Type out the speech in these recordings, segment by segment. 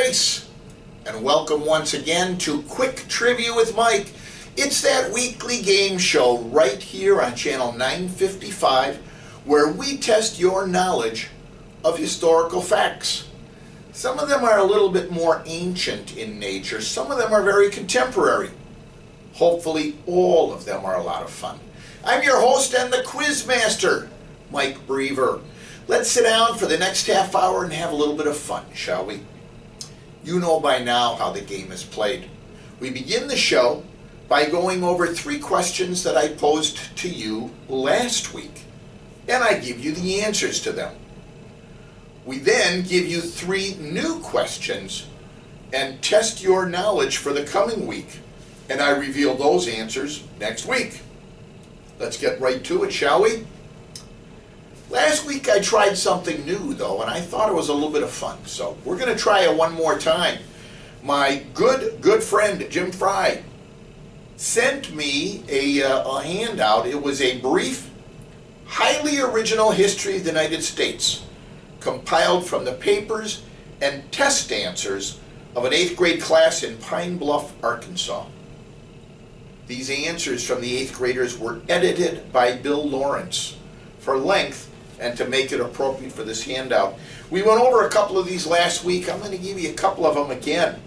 Grace, and welcome once again to Quick Trivia with Mike. It's that weekly game show right here on channel 955 where we test your knowledge of historical facts. Some of them are a little bit more ancient in nature, some of them are very contemporary. Hopefully all of them are a lot of fun. I'm your host and the quiz master, Mike Brever. Let's sit down for the next half hour and have a little bit of fun, shall we? You know by now how the game is played. We begin the show by going over 3 questions that I posed to you last week, and I give you the answers to them. We then give you 3 new questions and test your knowledge for the coming week, and I reveal those answers next week. Let's get right to it, shall we? Last week I tried something new though, and I thought it was a little bit of fun, so we're going to try it one more time. My good friend Jim Fry sent me a handout. It was a brief, highly original history of the United States, compiled from the papers and test answers of an 8th grade class in Pine Bluff, Arkansas. These answers from the 8th graders were edited by Bill Lawrence for length and to make it appropriate for this handout. We went over a couple of these last week. I'm going to give you a couple of them again.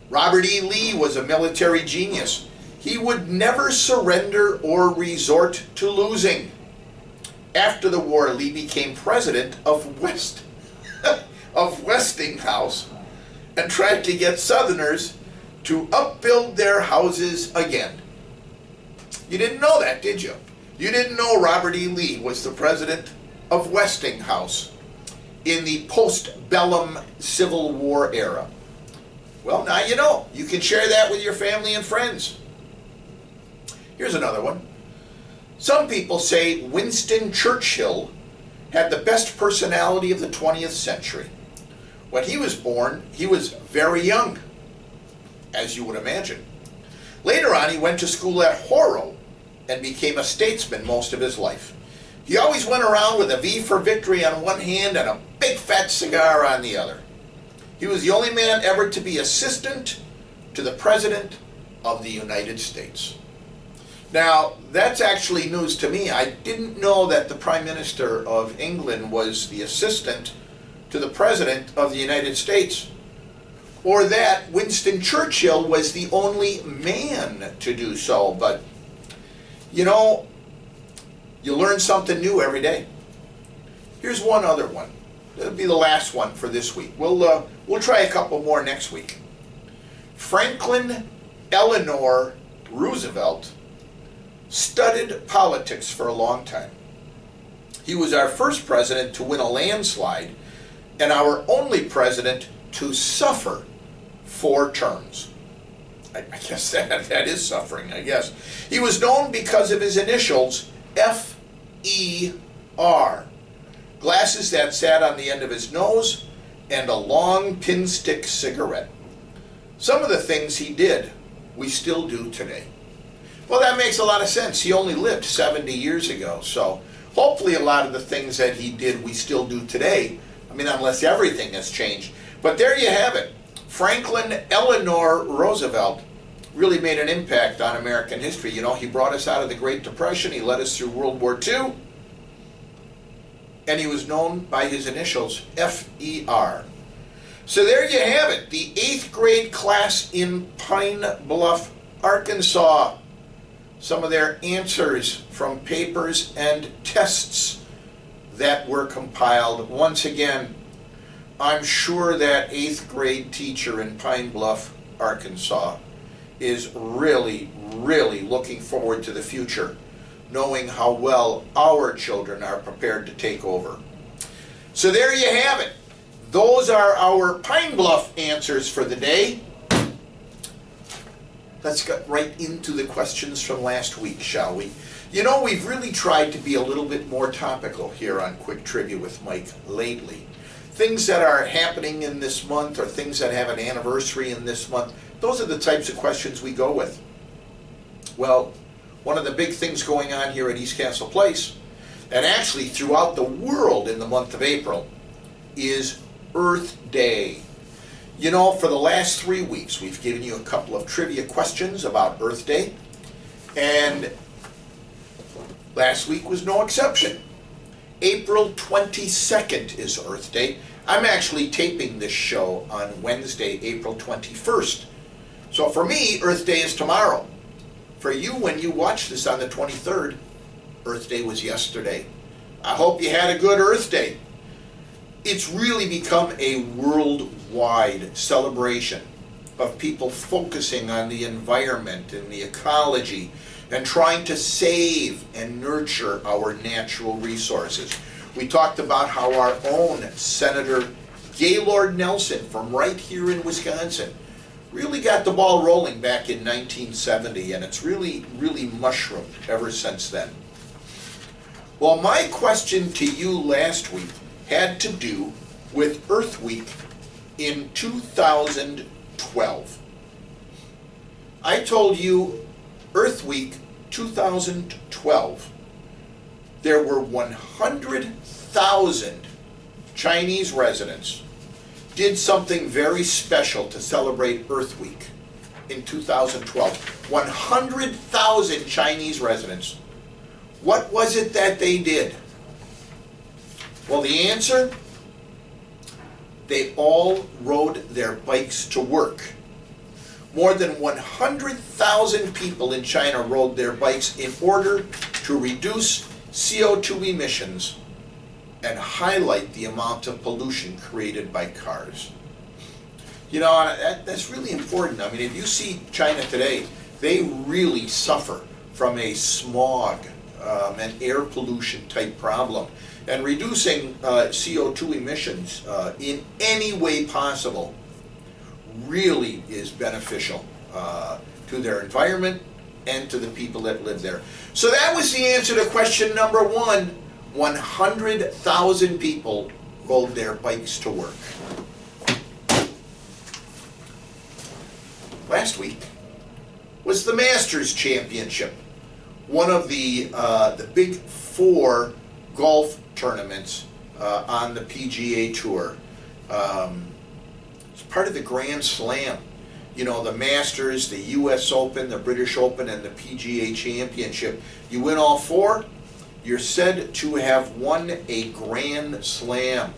Robert E. Lee was a military genius. He would never surrender or resort to losing. After the war, Lee became president of Westinghouse and tried to get Southerners to upbuild their houses again. You didn't know that, did you? You didn't know Robert E. Lee was the president of Westinghouse in the post-bellum Civil War era. Well, now you know. You can share that with your family and friends. Here's another one. Some people say Winston Churchill had the best personality of the 20th century. When he was born, he was very young, as you would imagine. Later on, he went to school at Harrow and became a statesman most of his life. He always went around with a V for victory on one hand and a big fat cigar on the other. He was the only man ever to be assistant to the President of the United States. Now, that's actually news to me. I didn't know that the Prime Minister of England was the assistant to the President of the United States, or that Winston Churchill was the only man to do so, but you know, you learn something new every day. Here's one other one. It'll be the last one for this week. We'll try a couple more next week. Franklin Eleanor Roosevelt studied politics for a long time. He was our first president to win a landslide and our only president to suffer 4 terms. I guess that is suffering, I guess. He was known because of his initials, F.E.R. Glasses that sat on the end of his nose, and a long pin stick cigarette. Some of the things he did, we still do today. Well, that makes a lot of sense. He only lived 70 years ago, so hopefully a lot of the things that he did we still do today. I mean, unless everything has changed. But there you have it. Franklin Eleanor Roosevelt really made an impact on American history. You know, he brought us out of the Great Depression, he led us through World War II, and he was known by his initials, F.E.R. So there you have it, the 8th grade class in Pine Bluff, Arkansas. Some of their answers from papers and tests that were compiled. Once again, I'm sure that 8th grade teacher in Pine Bluff, Arkansas is really, really looking forward to the future, knowing how well our children are prepared to take over. So there you have it. Those are our Pine Bluff answers for the day. Let's get right into the questions from last week, shall we? You know, we've really tried to be a little bit more topical here on Quick Trivia with Mike lately. Things that are happening in this month or things that have an anniversary in this month, those are the types of questions we go with. Well, one of the big things going on here at East Castle Place, and actually throughout the world in the month of April, is Earth Day. You know, for the last 3 weeks, we've given you a couple of trivia questions about Earth Day, and last week was no exception. April 22nd is Earth Day. I'm actually taping this show on Wednesday, April 21st. So for me, Earth Day is tomorrow. For you, when you watch this on the 23rd, Earth Day was yesterday. I hope you had a good Earth Day. It's really become a worldwide celebration of people focusing on the environment and the ecology and trying to save and nurture our natural resources. We talked about how our own Senator Gaylord Nelson from right here in Wisconsin really got the ball rolling back in 1970, and it's really mushroomed ever since then. Well, my question to you last week had to do with Earth Week in 2012. I told you Earth Week 2012, there were 100,000 Chinese residents did something very special to celebrate Earth Week in 2012. 100,000 Chinese residents. What was it that they did? Well, the answer, they all rode their bikes to work. More than 100,000 people in China rode their bikes in order to reduce CO2 emissions and highlight the amount of pollution created by cars. You know, that's really important. I mean, if you see China today, they really suffer from a smog and air pollution type problem. And reducing CO2 emissions in any way possible really is beneficial to their environment and to the people that live there. So that was the answer to question number one. 100,000 people rode their bikes to work. Last week was the Masters Championship, one of the big four golf tournaments on the PGA Tour. It's part of the Grand Slam. You know, the Masters, the US Open, the British Open, and the PGA Championship. You win all four, you're said to have won a Grand Slam.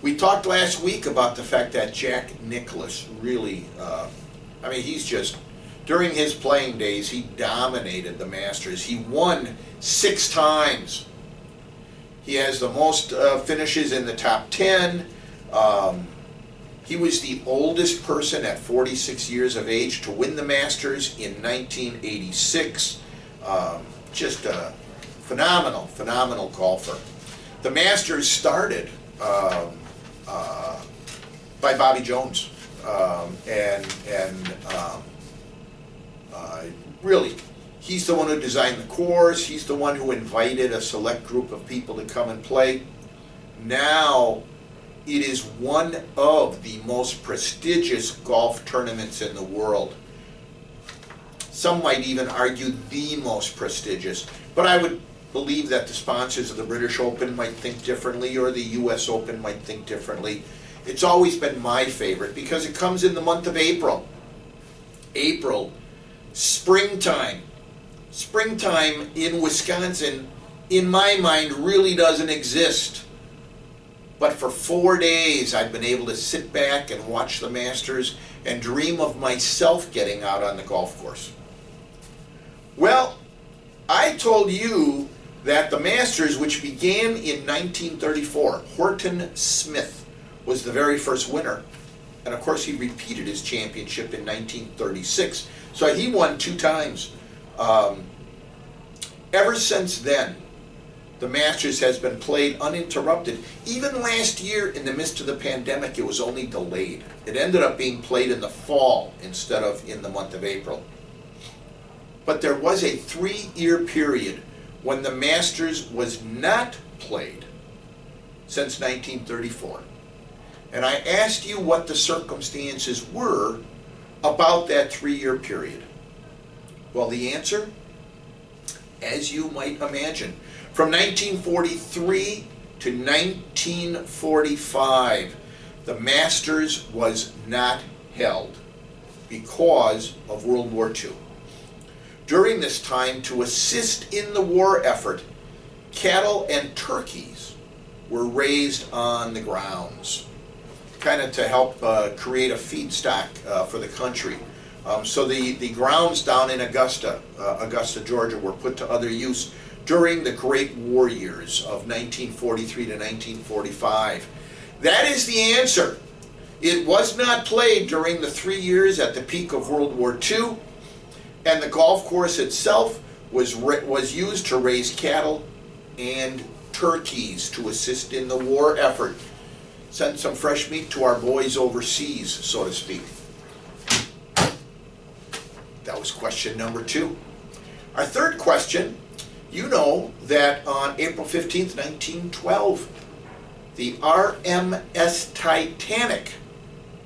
We talked last week about the fact that Jack Nicklaus really, I mean, he's just, during his playing days, he dominated the Masters. He won 6 times. He has the most finishes in the top 10. He was the oldest person at 46 years of age to win the Masters in 1986. Just a phenomenal golfer. The Masters started by Bobby Jones, really, he's the one who designed the course. He's the one who invited a select group of people to come and play. Now, it is one of the most prestigious golf tournaments in the world. Some might even argue the most prestigious. But I would believe that the sponsors of the British Open might think differently, or the US Open might think differently. It's always been my favorite because it comes in the month of April. April, springtime. Springtime in Wisconsin, in my mind, really doesn't exist. But for 4 days, I've been able to sit back and watch the Masters and dream of myself getting out on the golf course. Well, I told you that the Masters, which began in 1934, Horton Smith was the very first winner. And of course, he repeated his championship in 1936. So he won 2 times. Ever since then, the Masters has been played uninterrupted. Even last year, in the midst of the pandemic, it was only delayed. It ended up being played in the fall instead of in the month of April. But there was a 3-year period when the Masters was not played since 1934. And I asked you what the circumstances were about that 3-year period. Well, the answer, as you might imagine, from 1943 to 1945, the Masters was not held because of World War II. During this time, to assist in the war effort, cattle and turkeys were raised on the grounds, kind of to help create a feedstock for the country. So the grounds down in Augusta, Georgia, were put to other use during the Great War years of 1943 to 1945. That is the answer. It was not played during the 3 years at the peak of World War II, and the golf course itself was used to raise cattle and turkeys to assist in the war effort. Send some fresh meat to our boys overseas, so to speak. That was question number 2. Our third question, you know that on April 15th, 1912, the RMS Titanic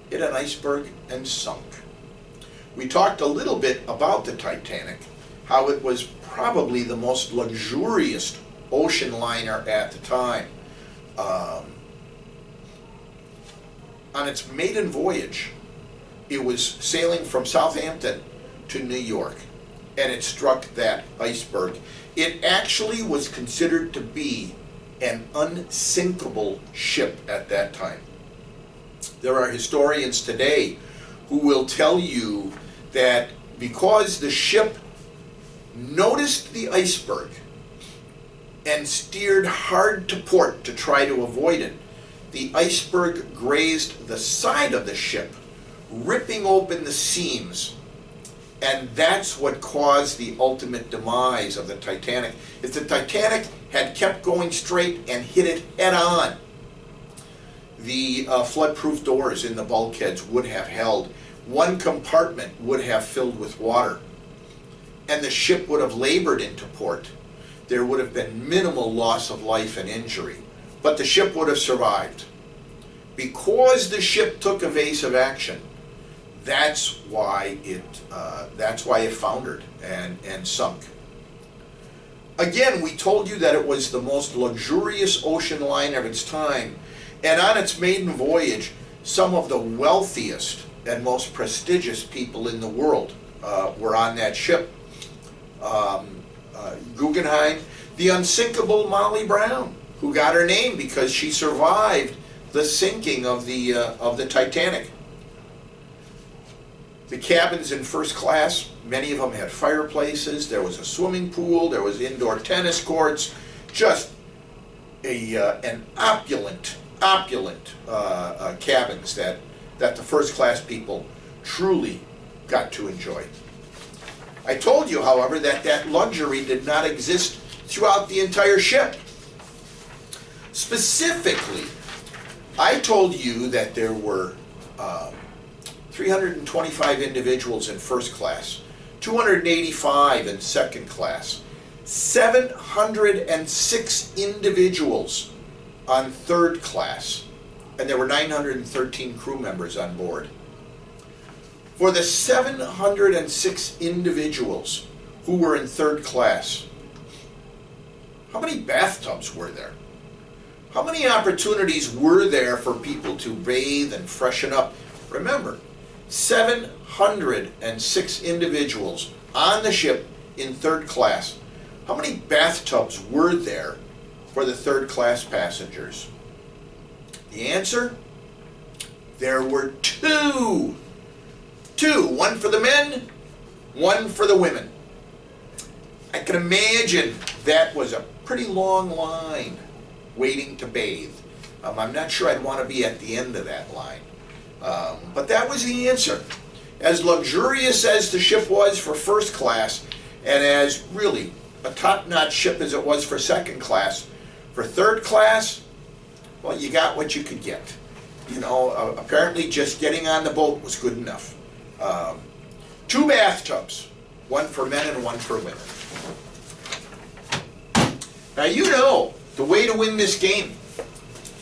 hit an iceberg and sunk. We talked a little bit about the Titanic, how it was probably the most luxurious ocean liner at the time. On its maiden voyage, it was sailing from Southampton to New York, and it struck that iceberg. It actually was considered to be an unsinkable ship at that time. There are historians today who will tell you that because the ship noticed the iceberg and steered hard to port to try to avoid it, the iceberg grazed the side of the ship, ripping open the seams. And that's what caused the ultimate demise of the Titanic. If the Titanic had kept going straight and hit it head on, the flood-proof doors in the bulkheads would have held. One compartment would have filled with water, and the ship would have labored into port. There would have been minimal loss of life and injury, but the ship would have survived. Because the ship took evasive action, that's why it foundered and sunk. Again, we told you that it was the most luxurious ocean liner of its time, and on its maiden voyage, some of the wealthiest and most prestigious people in the world were on that ship. Guggenheim, the unsinkable Molly Brown, who got her name because she survived the sinking of the Titanic. The cabins in first class, many of them had fireplaces, there was a swimming pool, there was indoor tennis courts, just an opulent cabins that the first class people truly got to enjoy. I told you, however, that luxury did not exist throughout the entire ship. Specifically, I told you that there were 325 individuals in first class, 285 in second class, 706 individuals on third class, and there were 913 crew members on board. For the 706 individuals who were in third class, how many bathtubs were there? How many opportunities were there for people to bathe and freshen up? Remember, 706 individuals on the ship in third class. How many bathtubs were there for the third class passengers? The answer? There were two. One for the men, one for the women. I can imagine that was a pretty long line waiting to bathe. I'm not sure I'd want to be at the end of that line. But that was the answer. As luxurious as the ship was for first class, and as really a top-notch ship as it was for second class, for third class, well, you got what you could get. You know, apparently just getting on the boat was good enough. 2 bathtubs, one for men and one for women. Now you know the way to win this game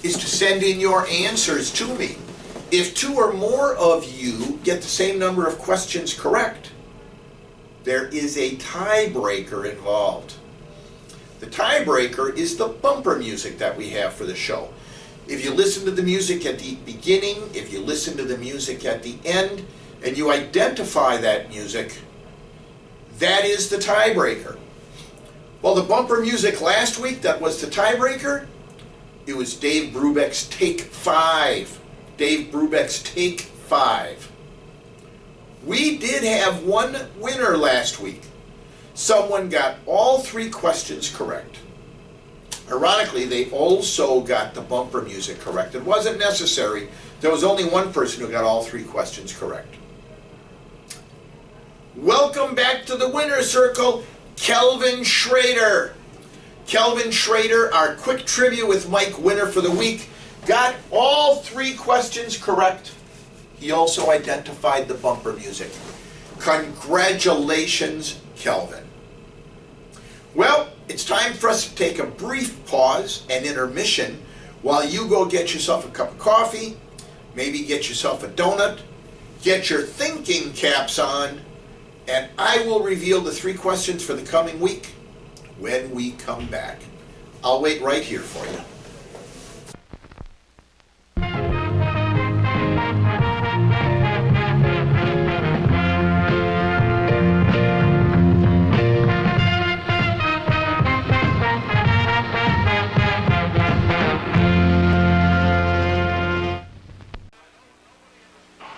is to send in your answers to me. If 2 or more of you get the same number of questions correct, there is a tiebreaker involved. The tiebreaker is the bumper music that we have for the show. If you listen to the music at the beginning, if you listen to the music at the end, and you identify that music, that is the tiebreaker. Well, the bumper music last week that was the tiebreaker, it was Dave Brubeck's Take 5. Dave Brubeck's Take 5. We did have one winner last week. Someone got all 3 questions correct. Ironically, they also got the bumper music correct. It wasn't necessary. There was only one person who got all 3 questions correct. Welcome back to the winner's circle, Kelvin Schrader. Kelvin Schrader, our quick trivia with Mike winner for the week, got all 3 questions correct. He also identified the bumper music. Congratulations, Kelvin. Well, it's time for us to take a brief pause and intermission while you go get yourself a cup of coffee, maybe get yourself a donut, get your thinking caps on, and I will reveal the 3 questions for the coming week when we come back. I'll wait right here for you.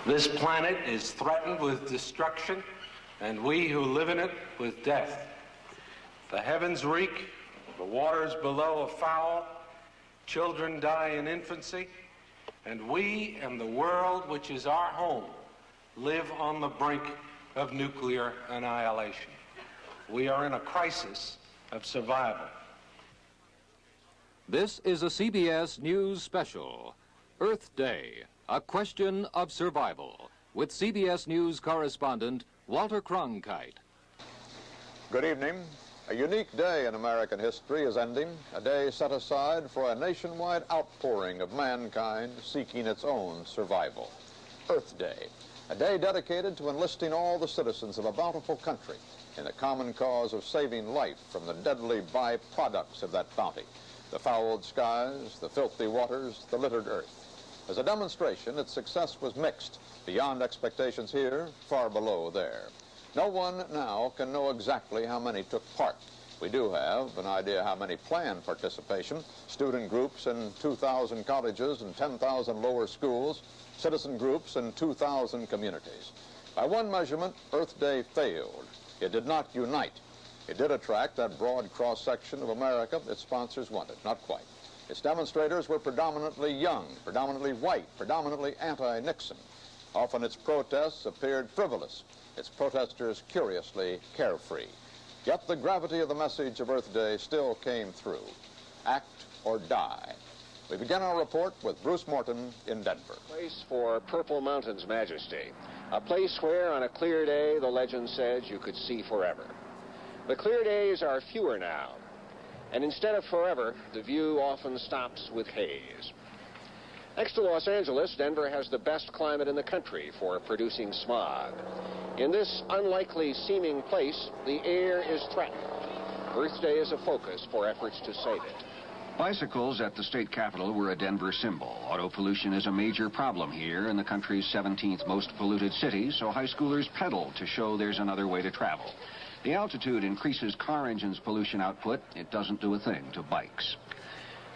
This planet is threatened with destruction, and we who live in it with death. The heavens reek, the waters below are foul, children die in infancy, and we and the world, which is our home, live on the brink of nuclear annihilation. We are in a crisis of survival. This is a CBS News special, Earth Day, a question of survival, with CBS News correspondent Walter Cronkite. Good evening. A unique day in American history is ending, a day set aside for a nationwide outpouring of mankind seeking its own survival. Earth Day, a day dedicated to enlisting all the citizens of a bountiful country in the common cause of saving life from the deadly byproducts of that bounty, the fouled skies, the filthy waters, the littered earth. As a demonstration, its success was mixed, beyond expectations here, far below there. No one now can know exactly how many took part. We do have an idea how many planned participation, student groups in 2,000 colleges and 10,000 lower schools, citizen groups in 2,000 communities. By one measurement, Earth Day failed. It did not unite. It did attract that broad cross-section of America its sponsors wanted, not quite. Its demonstrators were predominantly young, predominantly white, predominantly anti-Nixon. Often its protests appeared frivolous, its protesters curiously carefree. Yet the gravity of the message of Earth Day still came through. Act or die. We begin our report with Bruce Morton in Denver. Place for Purple Mountain's majesty. A place where on a clear day, the legend says, you could see forever. The clear days are fewer now. And instead of forever, the view often stops with haze. Next to Los Angeles, Denver has the best climate in the country for producing smog. In this unlikely seeming place, the air is threatened. Earth Day is a focus for efforts to save it. Bicycles at the state capitol were a Denver symbol. Auto pollution is a major problem here in the country's 17th most polluted city, so high schoolers pedal to show there's another way to travel. The altitude increases car engines' pollution output. It doesn't do a thing to bikes.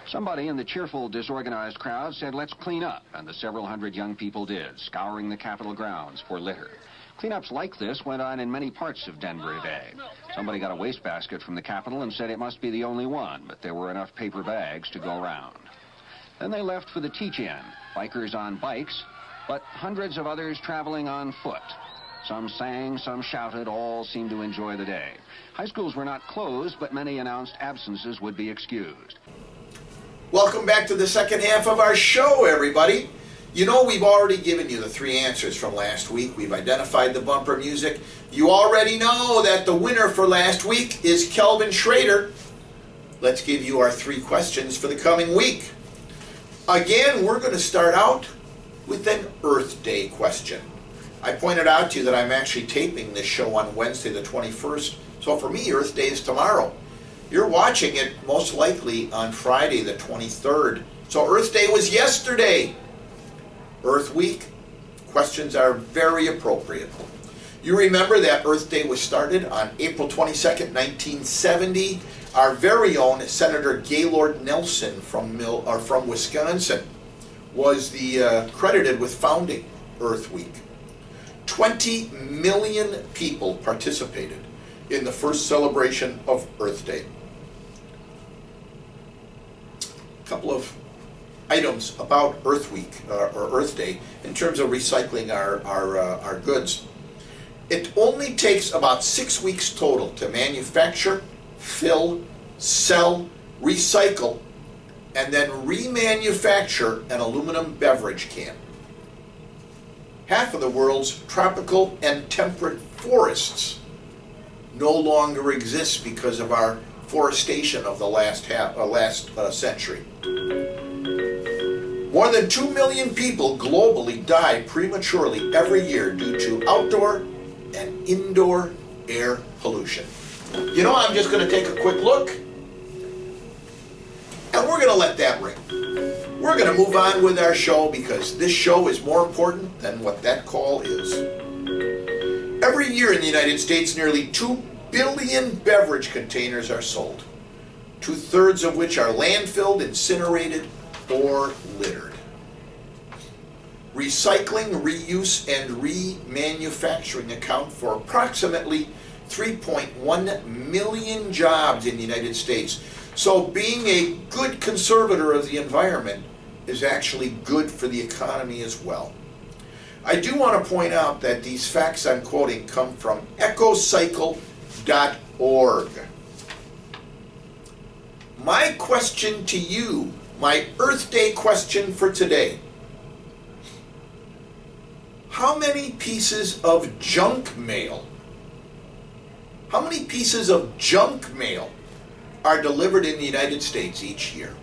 Somebody in the cheerful, disorganized crowd said, let's clean up, and the several hundred young people did, scouring the Capitol grounds for litter. Cleanups like this went on in many parts of Denver today. Somebody got a wastebasket from the Capitol and said it must be the only one, but there were enough paper bags to go around. Then they left for the teach-in, bikers on bikes, but hundreds of others traveling on foot. Some sang, some shouted, all seemed to enjoy the day. High schools were not closed, but many announced absences would be excused. Welcome back to the second half of our show, everybody. You know, we've already given you the 3 answers from last week. We've identified the bumper music. You already know that the winner for last week is Kelvin Schrader. Let's give you our 3 questions for the coming week. Again, we're going to start out with an Earth Day question. I pointed out to you that I'm actually taping this show on Wednesday the 21st, so for me, Earth Day is tomorrow. You're watching it most likely on Friday the 23rd, So Earth Day was yesterday. Earth Week, questions are very appropriate. You remember that Earth Day was started on April 22nd, 1970. Our very own Senator Gaylord Nelson from Wisconsin was credited with founding Earth Week. 20 million people participated in the first celebration of Earth Day. A couple of items about Earth Week or Earth Day in terms of recycling our goods. It only takes about 6 weeks total to manufacture, fill, sell, recycle, and then remanufacture an aluminum beverage can. Half of the world's tropical and temperate forests no longer exist because of our forestation of the last century. More than 2 million people globally die prematurely every year due to outdoor and indoor air pollution. You know, I'm just going to take a quick look, and we're going to let that ring. We're going to move on with our show because this show is more important than what that call is. Every year in the United States, nearly 2 billion beverage containers are sold, 2/3 of which are landfilled, incinerated, or littered. Recycling, reuse, and remanufacturing account for approximately 3.1 million jobs in the United States. So being a good conservator of the environment is actually good for the economy as well. I do want to point out that these facts I'm quoting come from ecocycle.org. My question to you, my Earth Day question for today: how many pieces of junk mail are delivered in the United States each year?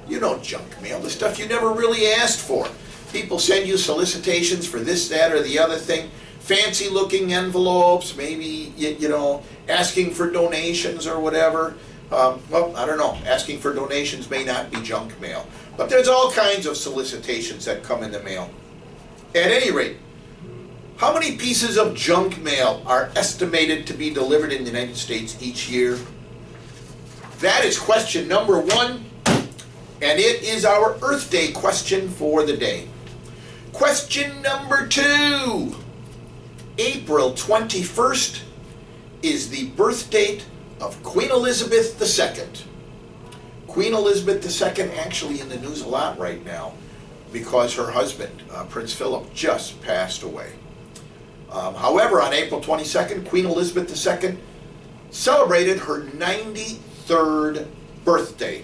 You know junk mail, the stuff you never really asked for. People send you solicitations for this, that, or the other thing. Fancy looking envelopes, maybe, you know, asking for donations or whatever. Well, I don't know. Asking for donations may not be junk mail. But there's all kinds of solicitations that come in the mail. At any rate, how many pieces of junk mail are estimated to be delivered in the United States each year? That is question number 1, and it is our Earth Day question for the day. Question number 2. April 21st is the birth date of Queen Elizabeth II. Queen Elizabeth II actually in the news a lot right now because her husband, Prince Philip, just passed away. However, on April 22nd, Queen Elizabeth II celebrated her 93rd birthday.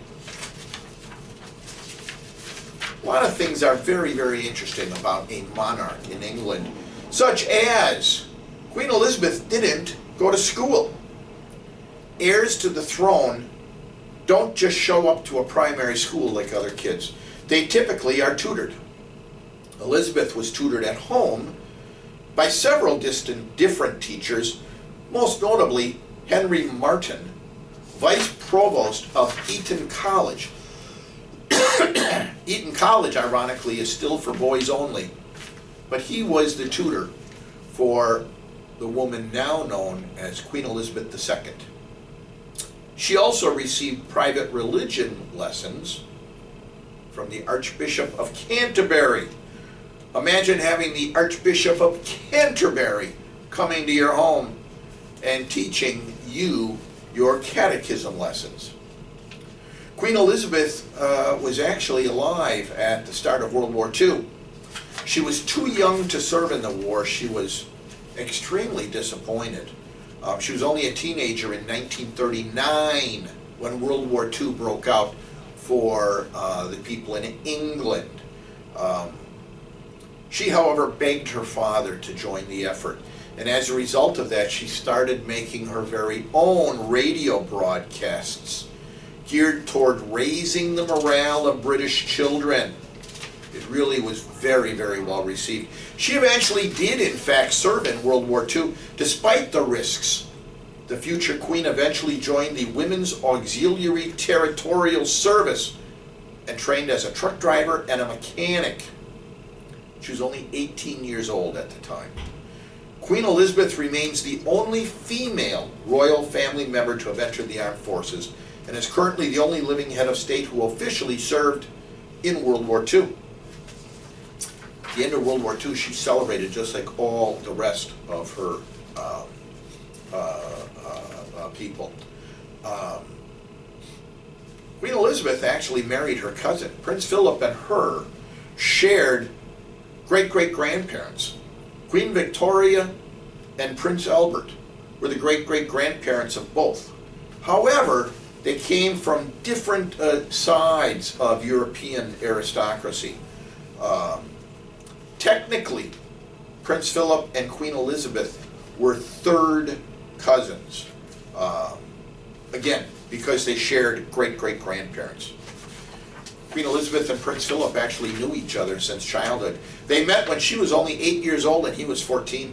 A lot of things are very, very interesting about a monarch in England, such as Queen Elizabeth didn't go to school. Heirs to the throne don't just show up to a primary school like other kids. They typically are tutored. Elizabeth was tutored at home by several different teachers, most notably Henry Martin, Vice Provost of Eton College. Eton College, ironically, is still for boys only, but he was the tutor for the woman now known as Queen Elizabeth II. She also received private religion lessons from the Archbishop of Canterbury. Imagine having the Archbishop of Canterbury coming to your home and teaching you your catechism lessons. Queen Elizabeth was actually alive at the start of World War II. She was too young to serve in the war. She was extremely disappointed. She was only a teenager in 1939 when World War II broke out for the people in England. She, however, begged her father to join the effort. And as a result of that, she started making her very own radio broadcasts geared toward raising the morale of British children. It really was very, very well received. She eventually did, in fact, serve in World War II, despite the risks. The future queen eventually joined the Women's Auxiliary Territorial Service, and trained as a truck driver and a mechanic. She was only 18 years old at the time. Queen Elizabeth remains the only female royal family member to have entered the armed forces and is currently the only living head of state who officially served in World War II. At the end of World War II, she celebrated just like all the rest of her people. Queen Elizabeth actually married her cousin. Prince Philip and her shared great-great-grandparents. Queen Victoria and Prince Albert were the great-great-grandparents of both. However, they came from different sides of European aristocracy. Technically, Prince Philip and Queen Elizabeth were third cousins. Again, because they shared great-great-grandparents. Queen Elizabeth and Prince Philip actually knew each other since childhood. They met when she was only 8 years old and he was 14.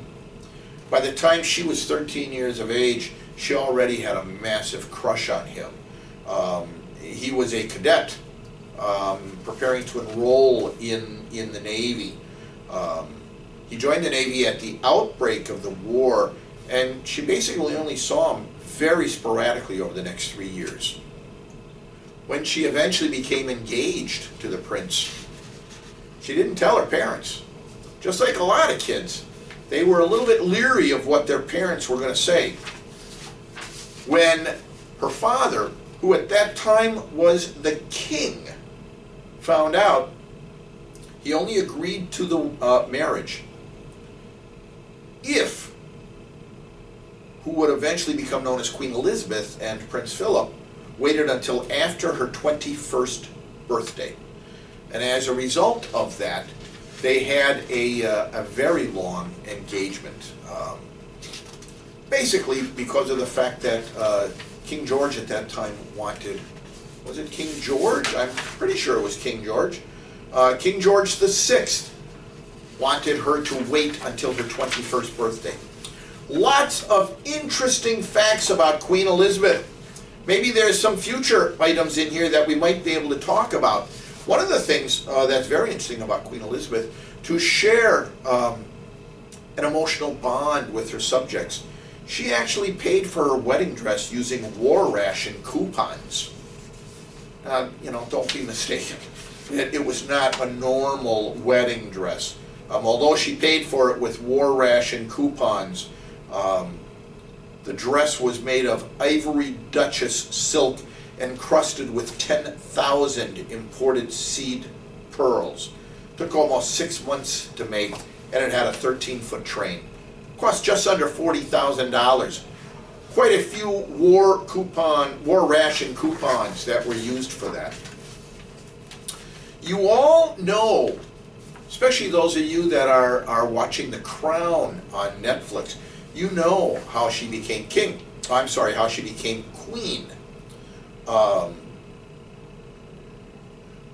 By the time she was 13 years of age, she already had a massive crush on him. He was a cadet preparing to enroll in the Navy. He joined the Navy at the outbreak of the war, and she basically only saw him very sporadically over the next 3 years. When she eventually became engaged to the prince, she didn't tell her parents. Just like a lot of kids, they were a little bit leery of what their parents were going to say. When her father, who at that time was the king, found out, he only agreed to the marriage if who would eventually become known as Queen Elizabeth and Prince Philip waited until after her 21st birthday. And as a result of that, they had a very long engagement. Basically because of the fact that King George at that time wanted, was it King George? I'm pretty sure it was King George. King George VI wanted her to wait until her 21st birthday. Lots of interesting facts about Queen Elizabeth. Maybe there's some future items in here that we might be able to talk about. One of the things that's very interesting about Queen Elizabeth, to share an emotional bond with her subjects, she actually paid for her wedding dress using war ration coupons. Don't be mistaken. It was not a normal wedding dress. Although she paid for it with war ration coupons, the dress was made of ivory duchess silk encrusted with 10,000 imported seed pearls. Took almost 6 months to make, and it had a 13-foot train. Cost just under $40,000. Quite a few war ration coupons that were used for that. You all know, especially those of you that are watching The Crown on Netflix, you know how she became how she became queen.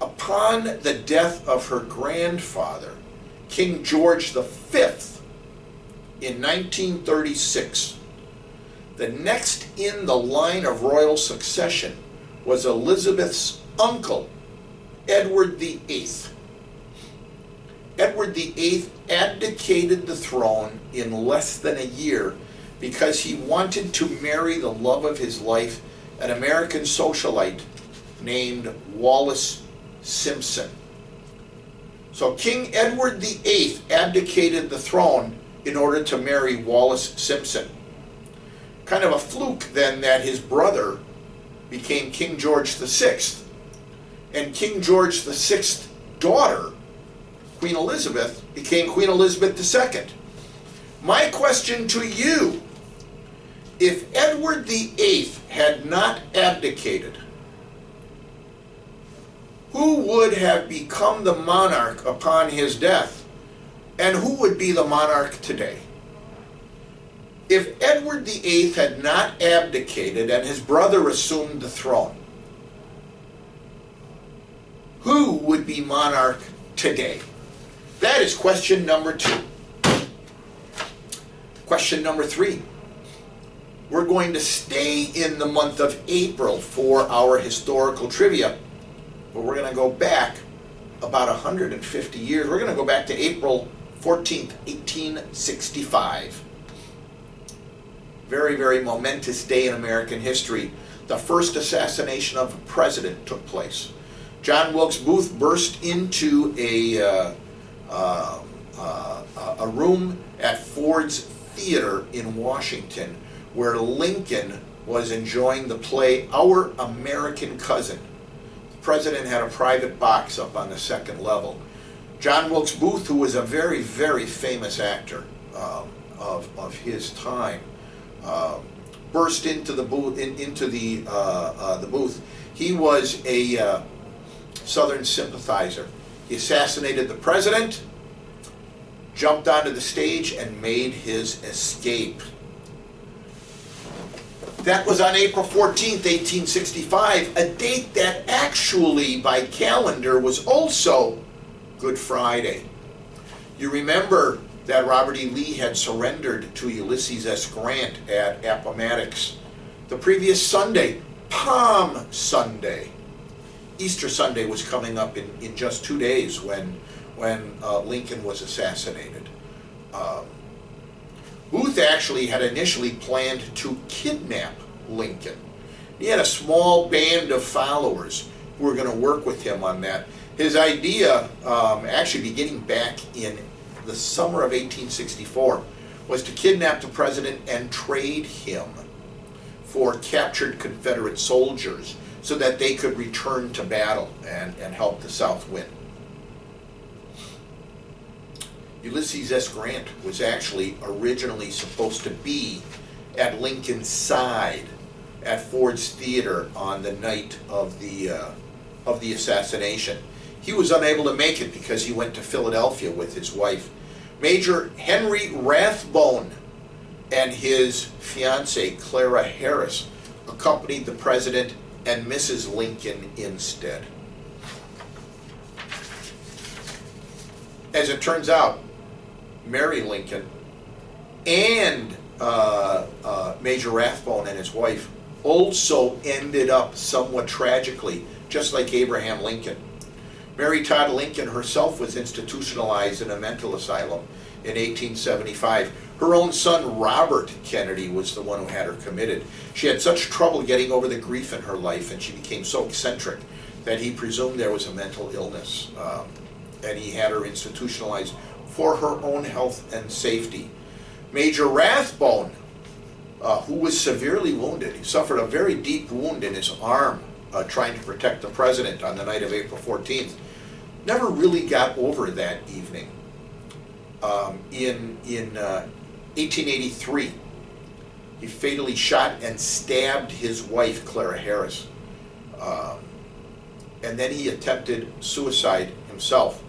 Upon the death of her grandfather, King George V, in 1936, the next in the line of royal succession was Elizabeth's uncle, Edward VIII. Edward VIII abdicated the throne in less than a year because he wanted to marry the love of his life, an American socialite named Wallace Simpson. So King Edward VIII abdicated the throne in order to marry Wallace Simpson. Kind of a fluke then that his brother became King George VI, and King George VI's daughter, Queen Elizabeth, became Queen Elizabeth II. My question to you, if Edward VIII had not abdicated, who would have become the monarch upon his death, and who would be the monarch today? If Edward VIII had not abdicated and his brother assumed the throne, who would be monarch today? That is question number 2. Question number 3. We're going to stay in the month of April for our historical trivia. but we're going to go back about 150 years. We're going to go back to April 14th, 1865. Very, very momentous day in American history. The first assassination of a president took place. John Wilkes Booth burst into a room at Ford's Theater in Washington, where Lincoln was enjoying the play Our American Cousin. The president had a private box up on the second level. John Wilkes Booth, who was a very, very famous actor of his time, burst into the booth. The booth. He was a Southern sympathizer. He assassinated the president, jumped onto the stage, and made his escape. That was on April 14th, 1865, a date that actually, by calendar, was also Good Friday. You remember that Robert E. Lee had surrendered to Ulysses S. Grant at Appomattox the previous Sunday, Palm Sunday. Easter Sunday was coming up in just 2 days when Lincoln was assassinated. Booth actually had initially planned to kidnap Lincoln. He had a small band of followers who were going to work with him on that. His idea, actually beginning back in the summer of 1864, was to kidnap the president and trade him for captured Confederate soldiers so that they could return to battle and help the South win. Ulysses S. Grant was actually originally supposed to be at Lincoln's side at Ford's Theater on the night of the assassination. He was unable to make it because he went to Philadelphia with his wife. Major Henry Rathbone and his fiancée Clara Harris accompanied the president and Mrs. Lincoln instead. As it turns out, Mary Lincoln and Major Rathbone and his wife also ended up somewhat tragically, just like Abraham Lincoln. Mary Todd Lincoln herself was institutionalized in a mental asylum in 1875. Her own son, Robert Kennedy, was the one who had her committed. She had such trouble getting over the grief in her life, and she became so eccentric that he presumed there was a mental illness, and he had her institutionalized for her own health and safety. Major Rathbone, who was severely wounded, he suffered a very deep wound in his arm trying to protect the president on the night of April 14th, never really got over that evening. In 1883, he fatally shot and stabbed his wife, Clara Harris. And then he attempted suicide himself.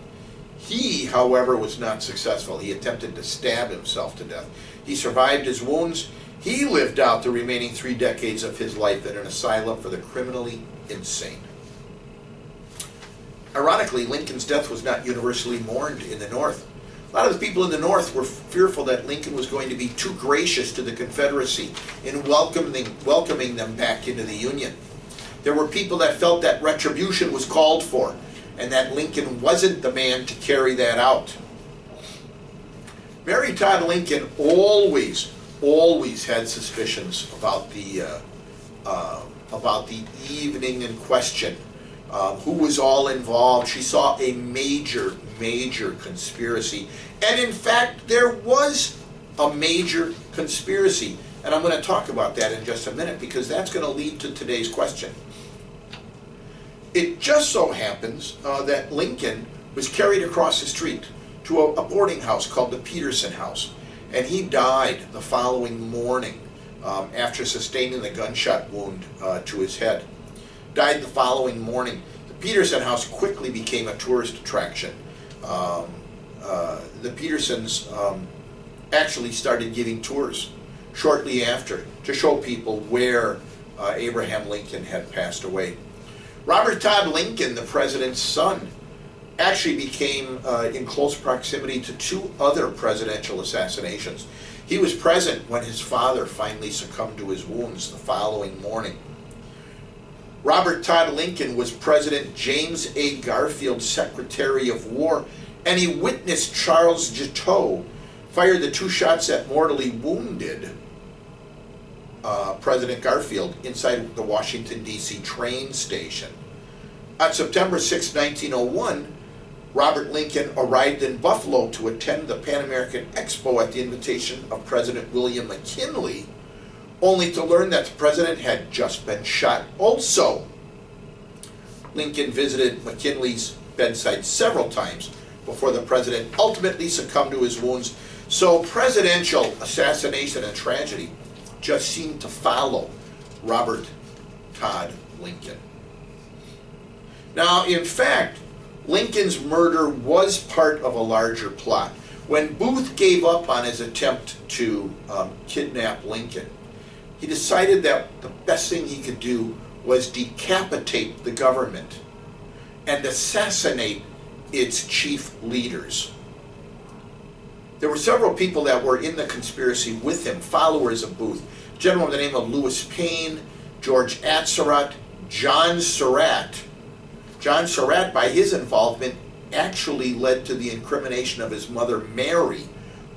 He, however, was not successful. He attempted to stab himself to death. He survived his wounds. He lived out the remaining 3 decades of his life in an asylum for the criminally insane. Ironically, Lincoln's death was not universally mourned in the North. A lot of the people in the North were fearful that Lincoln was going to be too gracious to the Confederacy in welcoming them back into the Union. There were people that felt that retribution was called for, and that Lincoln wasn't the man to carry that out. Mary Todd Lincoln always had suspicions about the evening in question. Who was all involved? She saw a major conspiracy. And in fact, there was a major conspiracy. And I'm going to talk about that in just a minute, because that's going to lead to today's question. It just so happens that Lincoln was carried across the street to a boarding house called the Peterson House. And he died the following morning after sustaining the gunshot wound to his head. Died the following morning. The Peterson House quickly became a tourist attraction. The Petersons actually started giving tours shortly after to show people where Abraham Lincoln had passed away. Robert Todd Lincoln, the president's son, actually became in close proximity to 2 other presidential assassinations. He was present when his father finally succumbed to his wounds the following morning. Robert Todd Lincoln was President James A. Garfield's Secretary of War, and he witnessed Charles Guiteau fire the 2 shots that mortally wounded President Garfield inside the Washington, D.C. train station. On September 6, 1901, Robert Lincoln arrived in Buffalo to attend the Pan American Expo at the invitation of President William McKinley, only to learn that the president had just been shot also. Lincoln visited McKinley's bedside several times before the president ultimately succumbed to his wounds, so presidential assassination and tragedy just seemed to follow Robert Todd Lincoln. Now, in fact, Lincoln's murder was part of a larger plot. When Booth gave up on his attempt to kidnap Lincoln, he decided that the best thing he could do was decapitate the government and assassinate its chief leaders. There were several people that were in the conspiracy with him, followers of Booth. A gentleman by the name of Lewis Payne, George Atzerodt, John Surratt. John Surratt, by his involvement, actually led to the incrimination of his mother, Mary,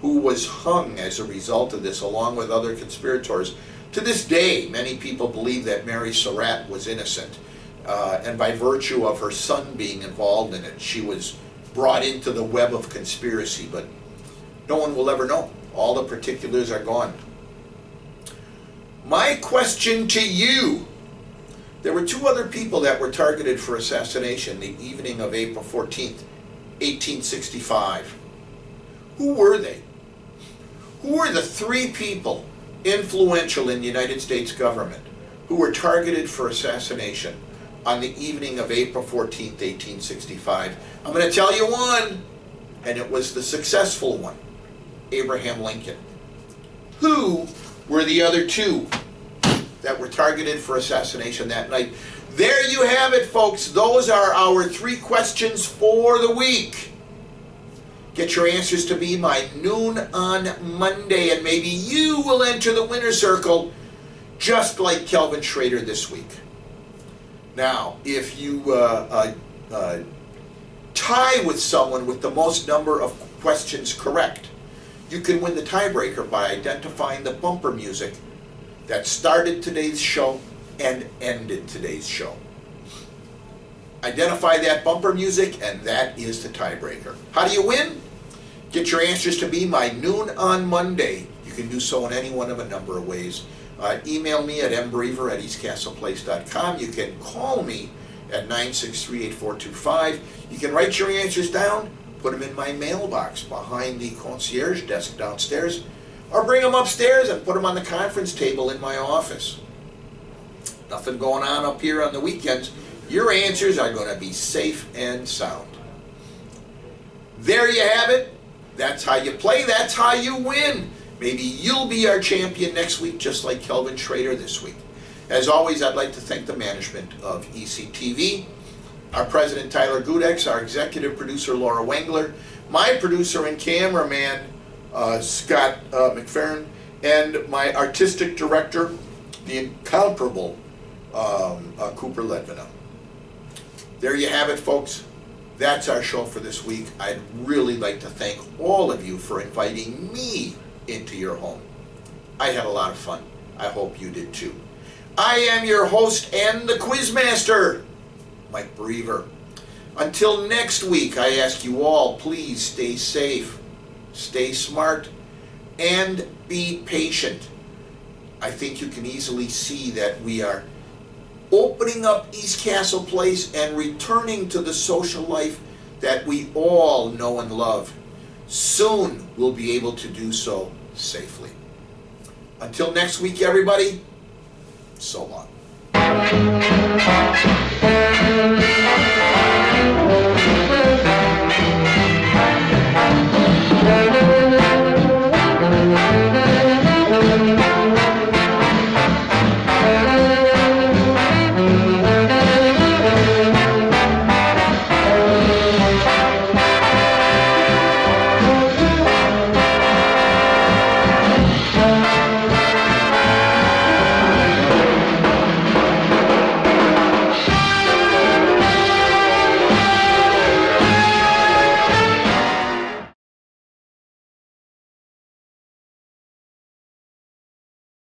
who was hung as a result of this, along with other conspirators. To this day, many people believe that Mary Surratt was innocent, and by virtue of her son being involved in it, she was brought into the web of conspiracy, but no one will ever know. All the particulars are gone. My question to you: there were 2 other people that were targeted for assassination the evening of April 14th, 1865. Who were they? Who were the 3 people influential in the United States government who were targeted for assassination on the evening of April 14th, 1865? I'm going to tell you one, and it was the successful one: Abraham Lincoln. Who were the other 2 that were targeted for assassination that night? There you have it, folks. Those are our 3 questions for the week. Get your answers to me by noon on Monday, and maybe you will enter the winner's circle just like Kelvin Schrader this week. Now, if you tie with someone with the most number of questions correct, you can win the tiebreaker by identifying the bumper music that started today's show and ended today's show. Identify that bumper music, and that is the tiebreaker. How do you win? Get your answers to me by noon on Monday. You can do so in any one of a number of ways. Email me at mbrever@eastcastleplace.com. You can call me at 963-8425. You can write your answers down, put them in my mailbox behind the concierge desk downstairs, or bring them upstairs and put them on the conference table in my office. Nothing going on up here on the weekends. Your answers are going to be safe and sound. There you have it. That's how you play. That's how you win. Maybe you'll be our champion next week, just like Kelvin Schrader this week. As always, I'd like to thank the management of ECTV, our president, Tyler Gudex, our executive producer, Laura Wengler, my producer and cameraman, Scott McFerrin, and my artistic director, the incomparable Cooper Ledvina. There you have it, folks. That's our show for this week. I'd really like to thank all of you for inviting me into your home. I had a lot of fun. I hope you did too. I am your host and the Quizmaster, Mike Brever. Until next week, I ask you all, please stay safe, stay smart, and be patient. I think you can easily see that we are opening up East Castle Place and returning to the social life that we all know and love. Soon we'll be able to do so safely. Until next week, everybody, so long.